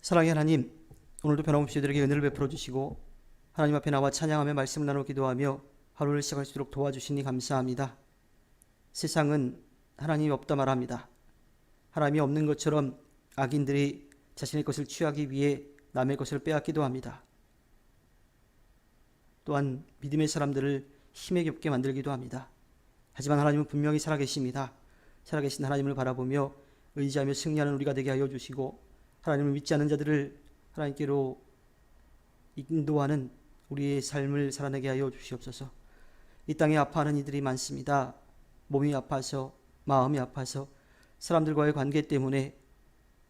사랑의 하나님, 오늘도 변함없이 저희들에게 은혜를 베풀어 주시고 하나님 앞에 나와 찬양하며 말씀을 나누어 기도하며 하루를 시작할 수 있도록 도와주시니 감사합니다. 세상은 하나님이 없다 말합니다. 하나님이 없는 것처럼 악인들이 자신의 것을 취하기 위해 남의 것을 빼앗기도 합니다. 또한 믿음의 사람들을 힘에 겹게 만들기도 합니다. 하지만 하나님은 분명히 살아계십니다. 살아계신 하나님을 바라보며 의지하며 승리하는 우리가 되게 하여 주시고 하나님을 믿지 않는 자들을 하나님께로 인도하는 우리의 삶을 살아내게 하여 주시옵소서. 이 땅에 아파하는 이들이 많습니다. 몸이 아파서, 마음이 아파서, 사람들과의 관계 때문에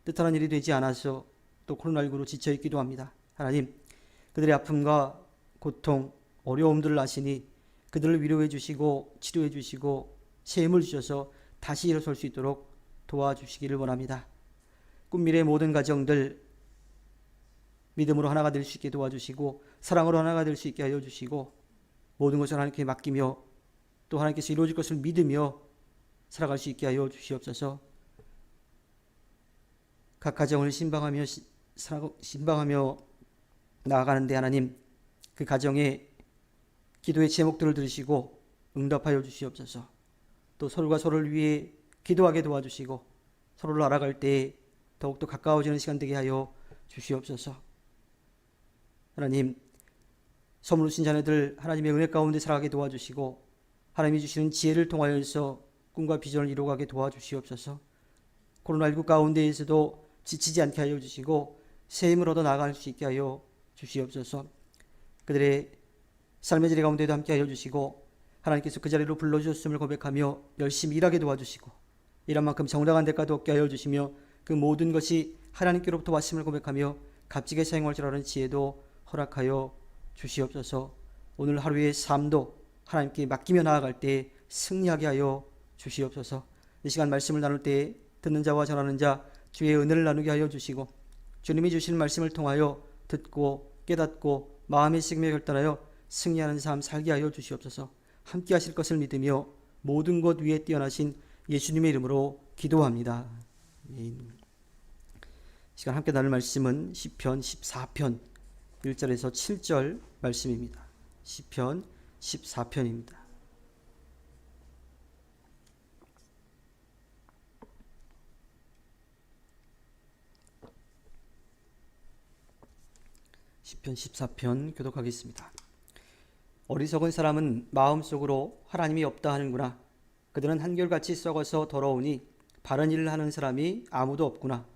뜻하는 일이 되지 않아서 또 코로나19로 지쳐있기도 합니다. 하나님, 그들의 아픔과 고통, 어려움들을 아시니 그들을 위로해 주시고 치료해 주시고 새 힘을 주셔서 다시 일어설 수 있도록 도와주시기를 원합니다. 꿈미래의 모든 가정들 믿음으로 하나가 될 수 있게 도와주시고 사랑으로 하나가 될 수 있게 하여 주시고 모든 것을 하나님께 맡기며 또 하나님께서 이루어질 것을 믿으며 살아갈 수 있게 하여 주시옵소서. 각 가정을 신방하며 나아가는데 하나님, 그 가정의 기도의 제목들을 들으시고 응답하여 주시옵소서. 또 서로가 서로를 위해 기도하게 도와주시고 서로를 알아갈 때에 더욱더 가까워지는 시간 되게 하여 주시옵소서. 하나님, 선물 주신 자녀들 하나님의 은혜 가운데 살아가게 도와주시고 하나님이 주시는 지혜를 통하여서 꿈과 비전을 이루어가게 도와주시옵소서. 코로나19 가운데에서도 지치지 않게 하여 주시고 새 힘을 얻어 나아갈 수 있게 하여 주시옵소서. 그들의 삶의 지뢰 가운데도 함께 하여 주시고 하나님께서 그 자리로 불러주셨음을 고백하며 열심히 일하게 도와주시고 일한 만큼 정당한 대가도 얻게 하여 주시며 그 모든 것이 하나님께로부터 왔음을 고백하며 값지게 사용할 줄 아는 지혜도 허락하여 주시옵소서. 오늘 하루의 삶도 하나님께 맡기며 나아갈 때 승리하게 하여 주시옵소서. 이 시간 말씀을 나눌 때 듣는 자와 전하는 자 주의 은혜를 나누게 하여 주시고 주님이 주시는 말씀을 통하여 듣고 깨닫고 마음의 식음에 결단하여 승리하는 삶 살게 하여 주시옵소서. 함께 하실 것을 믿으며 모든 것 위에 뛰어나신 예수님의 이름으로 기도합니다. 아멘. 시간 함께 나눌 말씀은 시편 14편 1절에서 7절 말씀입니다. 시편 14편입니다. 시편 14편 교독하겠습니다. 어리석은 사람은 마음속으로 하나님이 없다 하는구나. 그들은 한결같이 썩어서 더러우니 바른 일을 하는 사람이 아무도 없구나.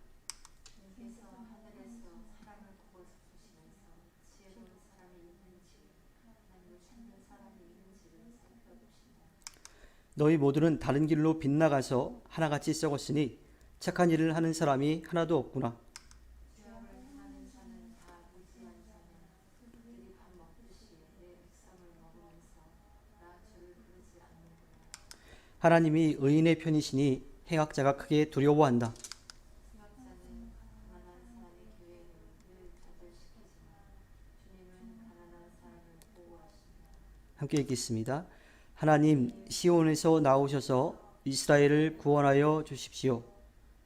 너희 모두는 다른 길로 빗나가서 하나같이 썩었으니 착한 일을 하는 사람이 하나도 없구나. 하나님이 의인의 편이시니 행악자가 크게 두려워한다. 함께 읽겠습니다. 하나님, 시온에서 나오셔서 이스라엘을 구원하여 주십시오.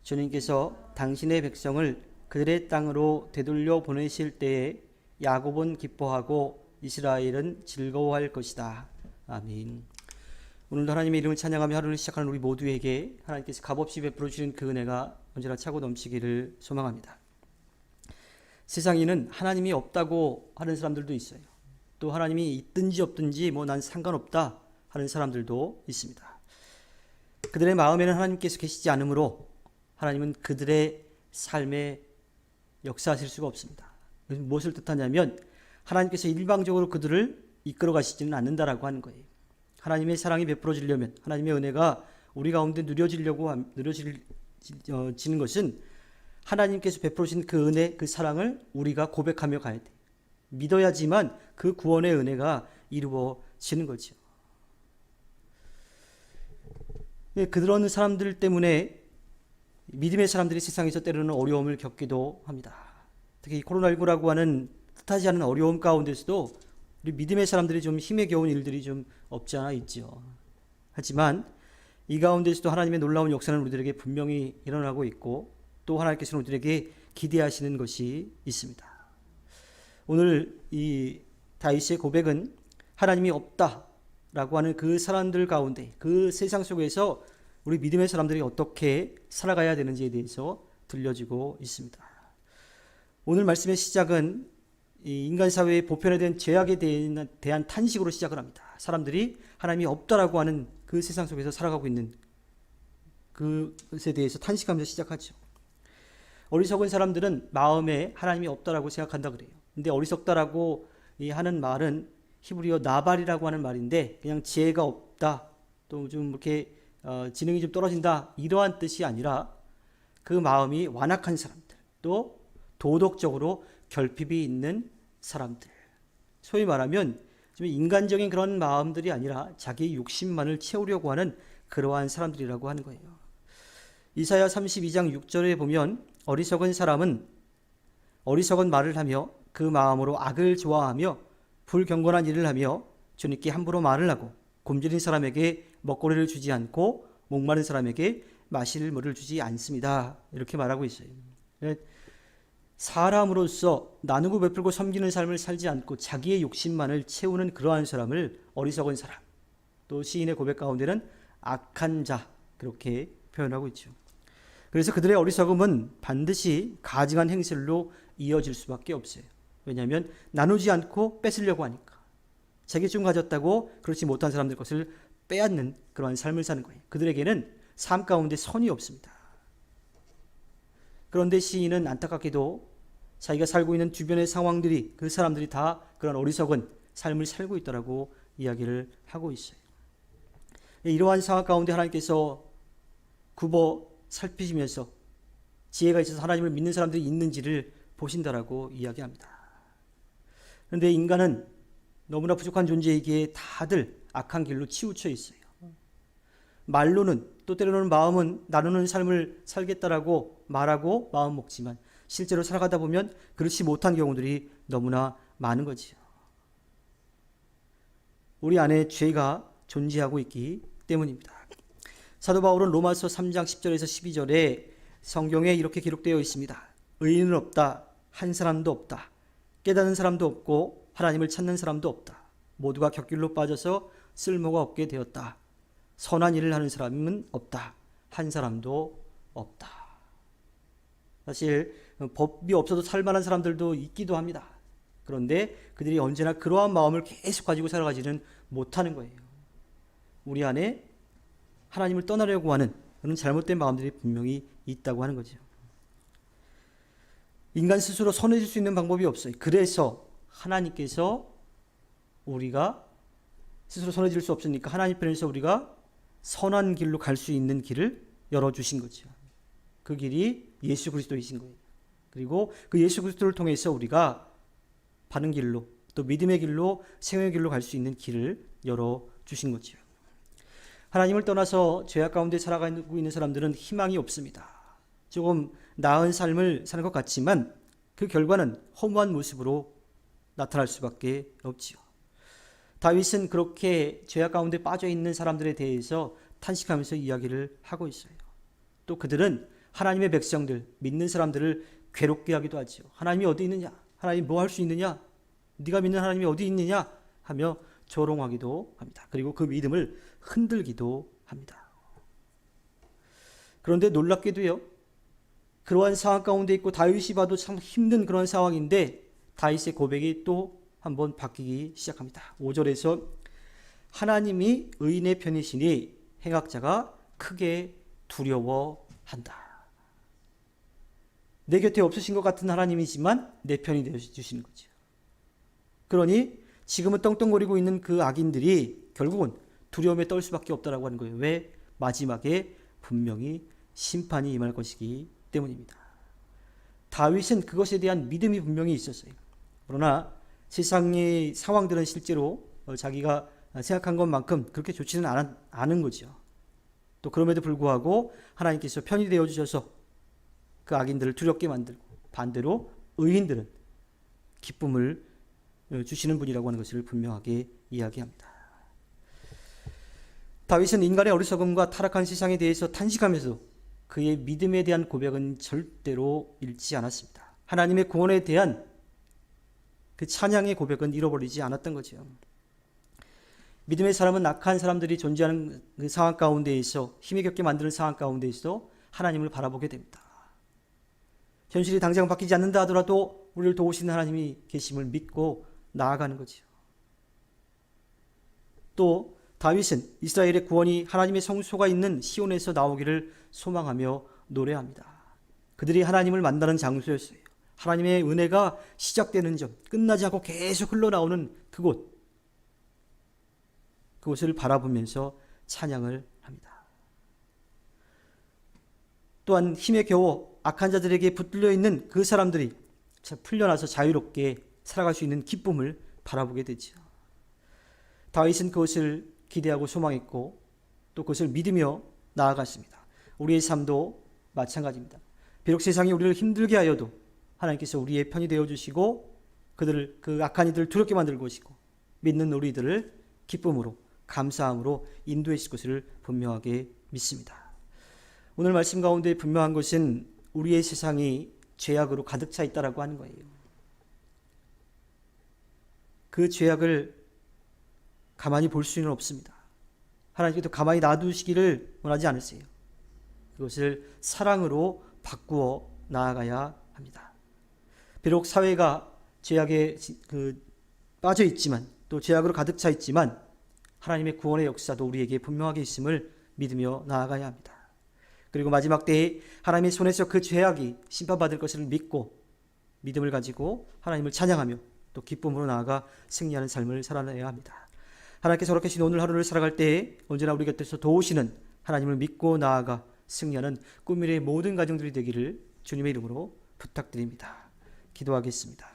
주님께서 당신의 백성을 그들의 땅으로 되돌려 보내실 때에 야곱은 기뻐하고 이스라엘은 즐거워할 것이다. 아멘. 오늘도 하나님의 이름을 찬양하며 하루를 시작하는 우리 모두에게 하나님께서 값없이 베풀어 주시는 그 은혜가 언제나 차고 넘치기를 소망합니다. 세상에는 하나님이 없다고 하는 사람들도 있어요. 또 하나님이 있든지 없든지 난 상관없다 하는 사람들도 있습니다. 그들의 마음에는 하나님께서 계시지 않으므로 하나님은 그들의 삶에 역사하실 수가 없습니다. 무엇을 뜻하냐면 하나님께서 일방적으로 그들을 이끌어 가시지는 않는다라고 하는 거예요. 하나님의 사랑이 베풀어지려면 하나님의 은혜가 우리 가운데 누려지는 것은 하나님께서 베풀어주신 그 은혜, 그 사랑을 우리가 고백하며 가야 돼. 믿어야지만 그 구원의 은혜가 이루어지는 거죠. 그런 사람들 때문에 믿음의 사람들이 세상에서 때로는 어려움을 겪기도 합니다. 특히 코로나19라고 하는 뜻하지 않은 어려움 가운데서도 우리 믿음의 사람들이 좀 힘에 겨운 일들이 좀 없지 않아 있죠. 하지만 이 가운데서도 하나님의 놀라운 역사는 우리들에게 분명히 일어나고 있고 또 하나님께서는 우리들에게 기대하시는 것이 있습니다. 오늘 이 다윗의 고백은 하나님이 없다라고 하는 그 사람들 가운데, 그 세상 속에서 우리 믿음의 사람들이 어떻게 살아가야 되는지에 대해서 들려주고 있습니다. 오늘 말씀의 시작은 이 인간 사회의 보편에 대한 죄악에 대한 탄식으로 시작을 합니다. 사람들이 하나님이 없다라고 하는 그 세상 속에서 살아가고 있는 그것에 대해서 탄식하면서 시작하죠. 어리석은 사람들은 마음에 하나님이 없다라고 생각한다 그래요. 근데 어리석다라고 하는 말은 히브리어 나발이라고 하는 말인데, 그냥 지혜가 없다, 또 좀 이렇게 지능이 좀 떨어진다, 이러한 뜻이 아니라 그 마음이 완악한 사람들, 또 도덕적으로 결핍이 있는 사람들, 소위 말하면 좀 인간적인 그런 마음들이 아니라 자기 욕심만을 채우려고 하는 그러한 사람들이라고 하는 거예요. 이사야 32장 6절에 보면 어리석은 사람은 어리석은 말을 하며 그 마음으로 악을 좋아하며 불경건한 일을 하며 주님께 함부로 말을 하고 굶주린 사람에게 먹거리를 주지 않고 목마른 사람에게 마실 물을 주지 않습니다. 이렇게 말하고 있어요. 사람으로서 나누고 베풀고 섬기는 삶을 살지 않고 자기의 욕심만을 채우는 그러한 사람을 어리석은 사람, 또 시인의 고백 가운데는 악한 자, 그렇게 표현하고 있죠. 그래서 그들의 어리석음은 반드시 가증한 행실로 이어질 수밖에 없어요. 왜냐하면 나누지 않고 뺏으려고 하니까. 자기 좀 가졌다고 그렇지 못한 사람들 것을 빼앗는 그러한 삶을 사는 거예요. 그들에게는 삶 가운데 선이 없습니다. 그런데 시인은 안타깝게도 자기가 살고 있는 주변의 상황들이, 그 사람들이 다 그런 어리석은 삶을 살고 있다라고 이야기를 하고 있어요. 이러한 상황 가운데 하나님께서 굽어 살피시면서 지혜가 있어서 하나님을 믿는 사람들이 있는지를 보신다라고 이야기합니다. 그런데 인간은 너무나 부족한 존재이기에 다들 악한 길로 치우쳐 있어요. 말로는, 또 때로는 마음은 나누는 삶을 살겠다라고 말하고 마음 먹지만 실제로 살아가다 보면 그렇지 못한 경우들이 너무나 많은 거지요. 우리 안에 죄가 존재하고 있기 때문입니다. 사도 바울은 로마서 3장 10절에서 12절에 성경에 이렇게 기록되어 있습니다. 의인은 없다, 한 사람도 없다. 깨닫는 사람도 없고 하나님을 찾는 사람도 없다. 모두가 곁길로 빠져서 쓸모가 없게 되었다. 선한 일을 하는 사람은 없다. 한 사람도 없다. 사실 법이 없어도 살만한 사람들도 있기도 합니다. 그런데 그들이 언제나 그러한 마음을 계속 가지고 살아가지는 못하는 거예요. 우리 안에 하나님을 떠나려고 하는 그런 잘못된 마음들이 분명히 있다고 하는 거죠. 인간 스스로 선해질 수 있는 방법이 없어요. 그래서 하나님께서 우리가 스스로 선해질 수 없으니까 하나님 편에서 우리가 선한 길로 갈 수 있는 길을 열어주신 거죠. 그 길이 예수 그리스도이신 거예요. 그리고 그 예수 그리스도를 통해서 우리가 바른 길로, 또 믿음의 길로, 생명의 길로 갈 수 있는 길을 열어주신 거죠. 하나님을 떠나서 죄악 가운데 살아가고 있는 사람들은 희망이 없습니다. 조금 나은 삶을 사는 것 같지만 그 결과는 허무한 모습으로 나타날 수밖에 없지요. 다윗은 그렇게 죄악 가운데 빠져 있는 사람들에 대해서 탄식하면서 이야기를 하고 있어요. 또 그들은 하나님의 백성들, 믿는 사람들을 괴롭게 하기도 하죠. 하나님이 어디 있느냐? 하나님 뭐 할 수 있느냐? 네가 믿는 하나님이 어디 있느냐? 하며 조롱하기도 합니다. 그리고 그 믿음을 흔들기도 합니다. 그런데 놀랍게도요, 그러한 상황 가운데 있고 다윗이 봐도 참 힘든 그런 상황인데 다윗의 고백이 또 한번 바뀌기 시작합니다. 5절에서 하나님이 의인의 편이시니 행악자가 크게 두려워한다. 내 곁에 없으신 것 같은 하나님이지만 내 편이 되어주시는 거죠. 그러니 지금은 떵떵거리고 있는 그 악인들이 결국은 두려움에 떨 수밖에 없다라고 하는 거예요. 왜? 마지막에 분명히 심판이 임할 것이기 때문입니다. 다윗은 그것에 대한 믿음이 분명히 있었어요. 그러나 세상의 상황들은 실제로 자기가 생각한 것만큼 그렇게 좋지는 않은 거죠. 또 그럼에도 불구하고 하나님께서 편이 되어 주셔서 그 악인들을 두렵게 만들고 반대로 의인들은 기쁨을 주시는 분이라고 하는 것을 분명하게 이야기합니다. 다윗은 인간의 어리석음과 타락한 세상에 대해서 탄식하면서 그의 믿음에 대한 고백은 절대로 잃지 않았습니다. 하나님의 구원에 대한 그 찬양의 고백은 잃어버리지 않았던 거죠. 믿음의 사람은 악한 사람들이 존재하는 그 상황 가운데에서, 힘이 겹게 만드는 상황 가운데에서 하나님을 바라보게 됩니다. 현실이 당장 바뀌지 않는다 하더라도 우리를 도우시는 하나님이 계심을 믿고 나아가는 거죠. 또 다윗은 이스라엘의 구원이 하나님의 성소가 있는 시온에서 나오기를 소망하며 노래합니다. 그들이 하나님을 만나는 장소였어요. 하나님의 은혜가 시작되는 점, 끝나지 않고 계속 흘러나오는 그곳을 바라보면서 찬양을 합니다. 또한 힘에 겨워 악한 자들에게 붙들려 있는 그 사람들이 풀려나서 자유롭게 살아갈 수 있는 기쁨을 바라보게 되죠. 다윗은 그것을 기대하고 소망했고 또 그것을 믿으며 나아갔습니다. 우리의 삶도 마찬가지입니다. 비록 세상이 우리를 힘들게 하여도 하나님께서 우리의 편이 되어주시고 그 악한 이들을 두렵게 만들 것이고 믿는 우리들을 기쁨으로 감사함으로 인도해 주실 것을 분명하게 믿습니다. 오늘 말씀 가운데 분명한 것은 우리의 세상이 죄악으로 가득 차 있다라고 하는 거예요. 그 죄악을 가만히 볼 수는 없습니다. 하나님께서 가만히 놔두시기를 원하지 않으세요. 그것을 사랑으로 바꾸어 나아가야 합니다. 비록 사회가 죄악에 빠져 있지만 또 죄악으로 가득 차 있지만 하나님의 구원의 역사도 우리에게 분명하게 있음을 믿으며 나아가야 합니다. 그리고 마지막 때에 하나님의 손에서 그 죄악이 심판받을 것을 믿고 믿음을 가지고 하나님을 찬양하며 또 기쁨으로 나아가 승리하는 삶을 살아내야 합니다. 하나님께서 허락하신 오늘 하루를 살아갈 때에 언제나 우리 곁에서 도우시는 하나님을 믿고 나아가 승리하는 꿈미래의 모든 가정들이 되기를 주님의 이름으로 부탁드립니다. 기도하겠습니다.